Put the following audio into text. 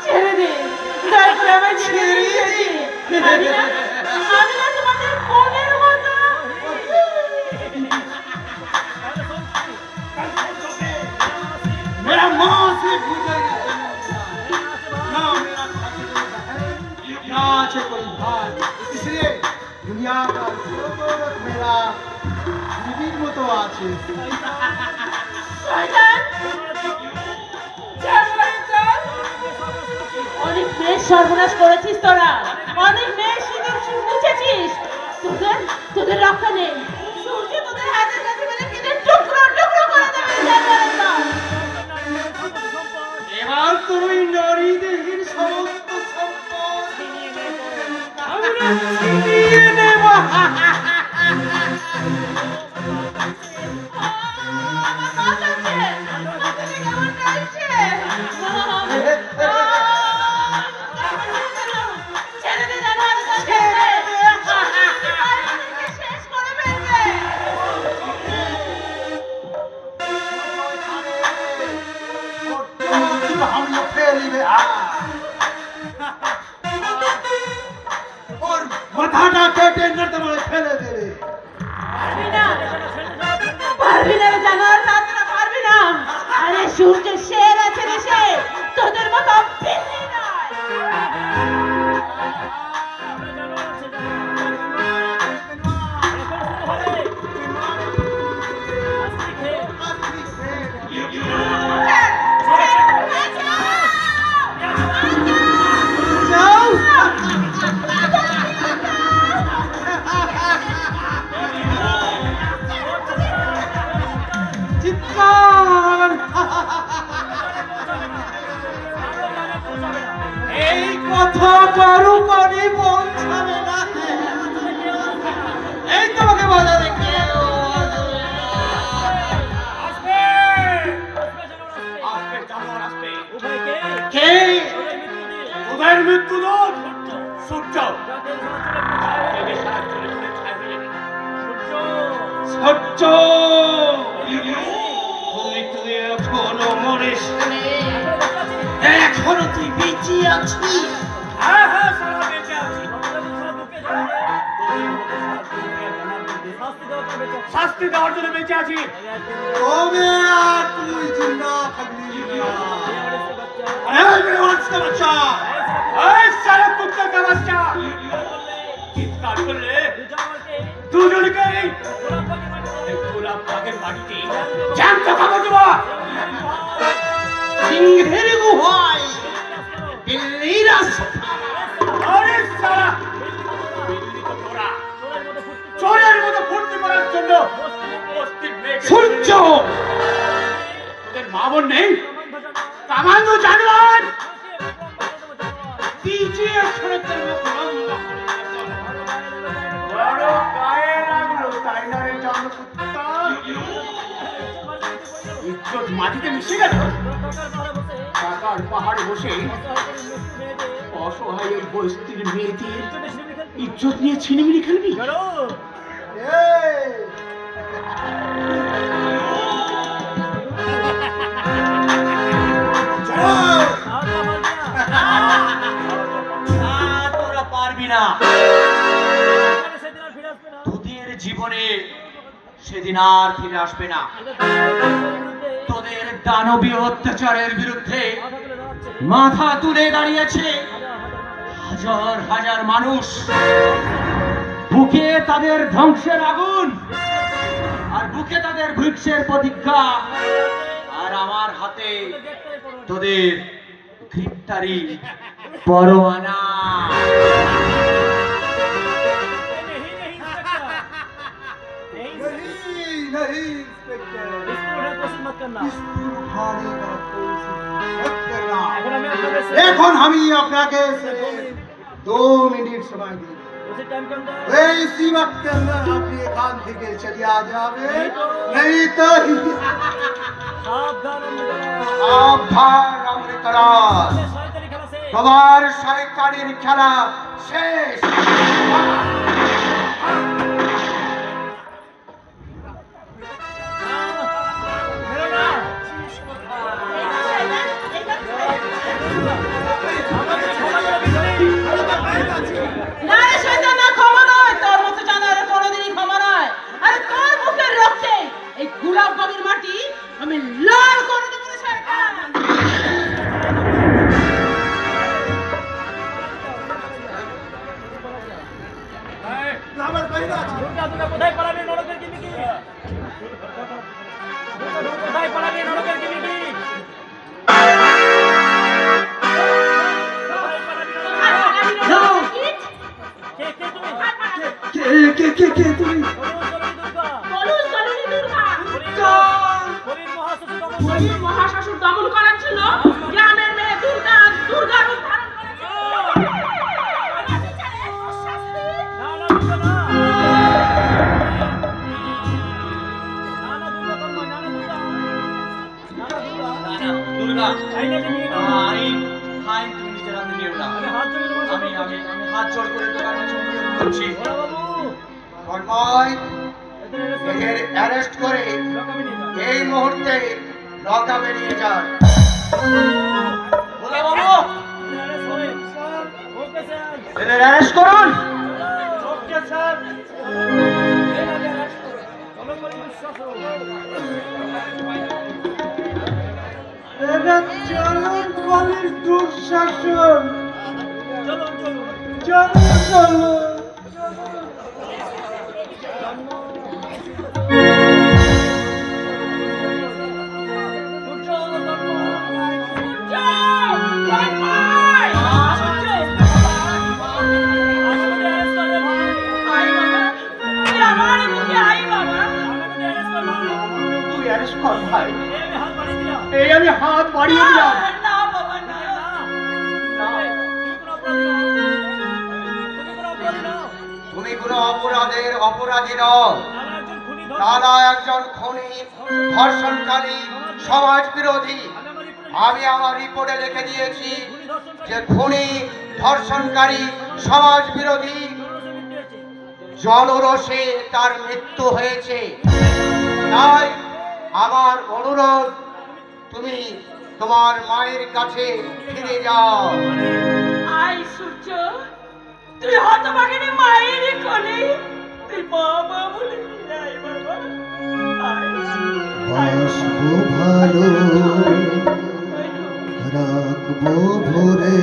ছেড়ে দে, দয়া করে আমায় ছেড়ে দে। আমি না তোমাদের বোনের মতো। मेरा माँ से पूछा ना मेरा ना আছে कोई भाई, इसलिए दुनिया का सर्वोत्तम मेरा बीबीर মতো আছে। অনেক মেয়ে সর্বনাশ করেছিস তোরা, অনেক মেয়ে সিঁদুর মুছেছিস, তোদের রক্ষা নেই। সূর্য তোদের হাতের কাছে মেরে কেটে টুকরো টুকরো করে দেবে। এবার তুই নারী দেহের সমস্ত সম্পদ আমরা ছিনিয়ে নেব। और মাথাটা কেটে নর্দমায় ফেলে দেবে। পারবি না জানোয়ার, তারা পারবি না। আরে সূর্য শের আছে দেশে, তোদের মতো বিল্লি নয়। এই কথা কারু কানে পৌঁছাবে না। এই তোমাকে বলা দেখে ওদের মৃত্যু দূত সূর্য। সূর্য তুই এখনো মরিস, এখনো তুই বেঁচে আছিস। হ্যাঁ হ্যাঁ, সারা বেঁচে আছি। শাস্তি দেওয়ার জন্য বেঁচে আছি। তবে আর তুই জিন্দা থাকবি না। বাচ্চা, এই সারা কুত্তা কা বাচ্চা চিৎকার করলে দুজনকেই গোলাপ বাগের মাটিতে জ্যান্ত খাবো দেবো। সিংহের গুহায় দিল্লির আরে সারা দিল্লি তো তোরা চোরের মতো ফুর্তি করার জন্য সূর্য তোদের মা বোন নেই। কামানো জানোয়ার পিছিয়ে ছড়াতে বড় গায়ে লাগলো তাই না রে জন্মকুত্তা? ইজ্জত মাটিতে মিশে গেল। টাকার পাহাড়ে বসে অসহায় এই বস্তির মেয়েটির ইজ্জত নিয়ে ছিনিমিনি খেলবি? তোরা পারবি না। তোদের জীবনে সেদিন আর ফিরে আসবে না। তোদের দানবীয় অত্যাচারের বিরুদ্ধে মাথা তুলে দাঁড়িয়েছে হাজার হাজার মানুষ। বুকে তাদের ধ্বংসের আগুন, আর বুকে তাদের ভিক্ষের প্রতীক্ষা, আর আমার হাতে তোদের গ্রেপ্তারি পরোয়ানা। এখন আমি আপনাকে 2 মিনিট সময় দিই। इसी वक्त के अंदर आप ये कान থেকে चली आ जावे नहीं तो সাবধান অমৃতরাজ তোমার শয়তানির খেলা শেষ না রে শয়তান, না, ক্ষমা নয়। তোর মতো জানোয়ারের কোনোদিনই ক্ষমা নয়। আরে তোর মুখের রক্তে এই গোলাপ বাগের মাটি আমি লাল করে দেবো রে শয়তান। আমার কইরা আছে কোথায় পালাবি নরকের কিমিকি? কোথায় পালাবি নরকের কিমিকি? কে তুমি বলুন, বলুন, দুর্গা। হরির মহাশাসুর দমন করার জন্য গ্রামের মেয়ে দুর্গা দুর্গা রূপ ধারণ করেছে। দুর্গা আইন তুমি নিজের হাতে নিও না। আমি হাত জোড় করে তোমার কাছে অনুরোধ করছি। কর্ময় এদের অ্যারেস্ট করে এই মুহূর্তে লকআপে নিয়ে যান ভোলা বাবু, এদের অ্যারেস্ট করুন। Okay sir. এরা চলন বলির দুঃশাসন চলো তুই অ্যারেস্ট কর ভাই। এই আমি হাত বাড়িয়ে দিলাম। না বাবা, না। তুমি কোনো অপরাধের অপরাধী নও। দাদা একজন খুনি, ধর্ষণকারী, সমাজ বিরোধী। আমি আমার রিপোর্টে লিখে দিয়েছি যে খুনি, ধর্ষণকারী, সমাজ বিরোধী, জলরসে তার মৃত্যু হয়েছে। তাই আমার অনুরোধ, তুমি তোমার মায়ের কাছে ফিরে যাও। আই সূর্য, তুই হতভাগিনী মায়ের কোলে, তুই বাবা বলে ফিরে আয় বাবা। বাসবো ভালো রাখবো ভোরে।